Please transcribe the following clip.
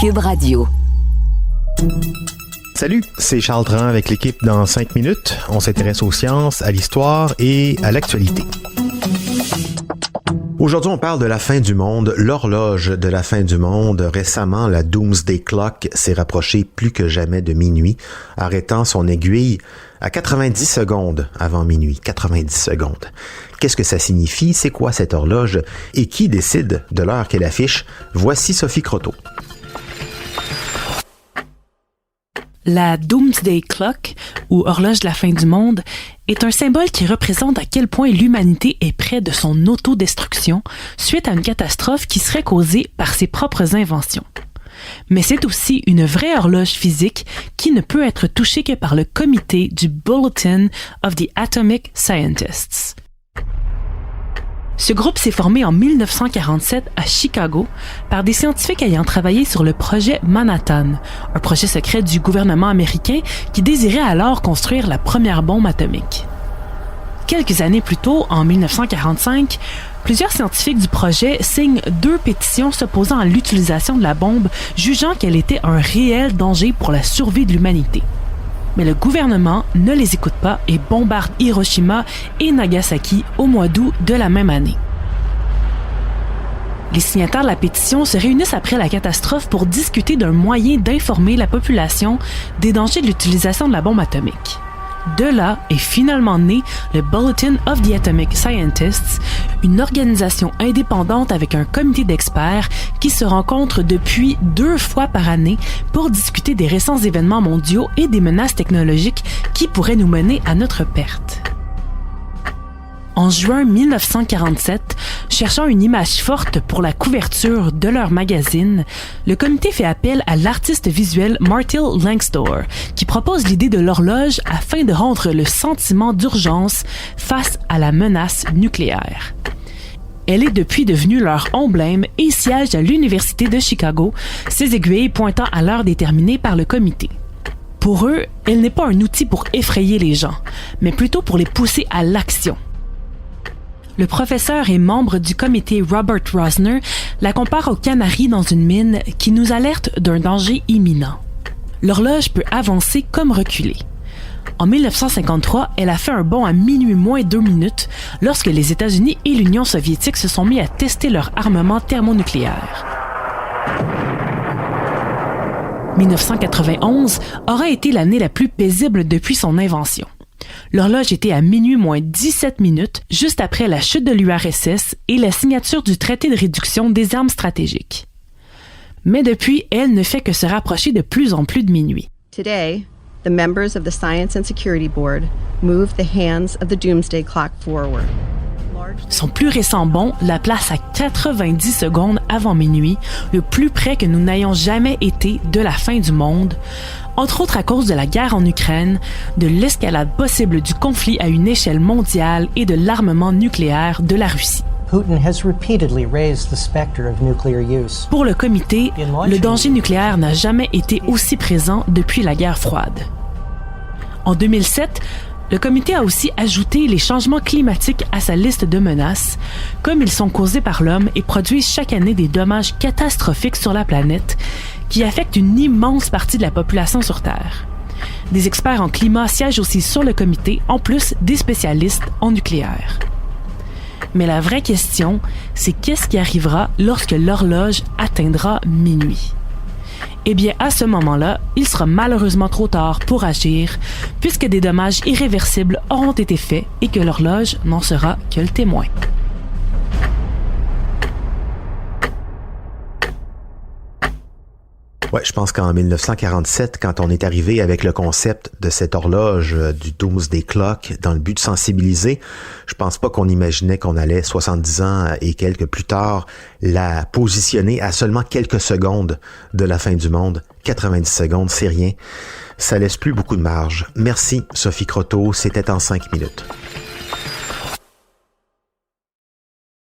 Cube Radio. Salut, c'est Charles Dran avec l'équipe dans 5 minutes. On s'intéresse aux sciences, à l'histoire et à l'actualité. Aujourd'hui, on parle de la fin du monde, l'horloge de la fin du monde. Récemment, la Doomsday Clock s'est rapprochée plus que jamais de minuit, arrêtant son aiguille à 90 secondes avant minuit. 90 secondes. Qu'est-ce que ça signifie? C'est quoi cette horloge? Et qui décide de l'heure qu'elle affiche? Voici Sophie Croteau. La Doomsday Clock, ou horloge de la fin du monde, est un symbole qui représente à quel point l'humanité est près de son autodestruction suite à une catastrophe qui serait causée par ses propres inventions. Mais c'est aussi une vraie horloge physique qui ne peut être touchée que par le comité du Bulletin of the Atomic Scientists. Ce groupe s'est formé en 1947 à Chicago par des scientifiques ayant travaillé sur le projet Manhattan, un projet secret du gouvernement américain qui désirait alors construire la première bombe atomique. Quelques années plus tôt, en 1945, plusieurs scientifiques du projet signent 2 pétitions s'opposant à l'utilisation de la bombe, jugeant qu'elle était un réel danger pour la survie de l'humanité. Mais le gouvernement ne les écoute pas et bombarde Hiroshima et Nagasaki au mois d'août de la même année. Les signataires de la pétition se réunissent après la catastrophe pour discuter d'un moyen d'informer la population des dangers de l'utilisation de la bombe atomique. De là est finalement né le Bulletin of the Atomic Scientists, une organisation indépendante avec un comité d'experts qui se rencontre depuis 2 fois par année pour discuter des récents événements mondiaux et des menaces technologiques qui pourraient nous mener à notre perte. En juin 1947, cherchant une image forte pour la couverture de leur magazine, le comité fait appel à l'artiste visuel Martil Langsdor, qui propose l'idée de l'horloge afin de rendre le sentiment d'urgence face à la menace nucléaire. Elle est depuis devenue leur emblème et siège à l'Université de Chicago, ses aiguilles pointant à l'heure déterminée par le comité. Pour eux, elle n'est pas un outil pour effrayer les gens, mais plutôt pour les pousser à l'action. Le professeur et membre du comité Robert Rosner la compare aux canaris dans une mine qui nous alerte d'un danger imminent. L'horloge peut avancer comme reculer. En 1953, elle a fait un bond à minuit moins 2 minutes lorsque les États-Unis et l'Union soviétique se sont mis à tester leur armement thermonucléaire. 1991 aura été l'année la plus paisible depuis son invention. L'horloge était à minuit moins 17 minutes, juste après la chute de l'URSS et la signature du traité de réduction des armes stratégiques. Mais depuis, elle ne fait que se rapprocher de plus en plus de minuit. Today, the members of the Science and Security Board moved the hands of the Doomsday Clock forward. Son plus récent bond la place à 90 secondes avant minuit, le plus près que nous n'ayons jamais été de la fin du monde, entre autres à cause de la guerre en Ukraine, de l'escalade possible du conflit à une échelle mondiale et de l'armement nucléaire de la Russie. Putin has repeatedly raised the specter of nuclear use. Pour le comité, le danger nucléaire n'a jamais été aussi présent depuis la guerre froide. En 2007, le comité a aussi ajouté les changements climatiques à sa liste de menaces, comme ils sont causés par l'homme et produisent chaque année des dommages catastrophiques sur la planète qui affectent une immense partie de la population sur Terre. Des experts en climat siègent aussi sur le comité, en plus des spécialistes en nucléaire. Mais la vraie question, c'est qu'est-ce qui arrivera lorsque l'horloge atteindra minuit? Eh bien, à ce moment-là, il sera malheureusement trop tard pour agir, puisque des dommages irréversibles auront été faits et que l'horloge n'en sera que le témoin. Ouais, je pense qu'en 1947, quand on est arrivé avec le concept de cette horloge du Doomsday Clock dans le but de sensibiliser, je pense pas qu'on imaginait qu'on allait 70 ans et quelques plus tard la positionner à seulement quelques secondes de la fin du monde. 90 secondes, c'est rien. Ça laisse plus beaucoup de marge. Merci Sophie Croteau, c'était en 5 minutes.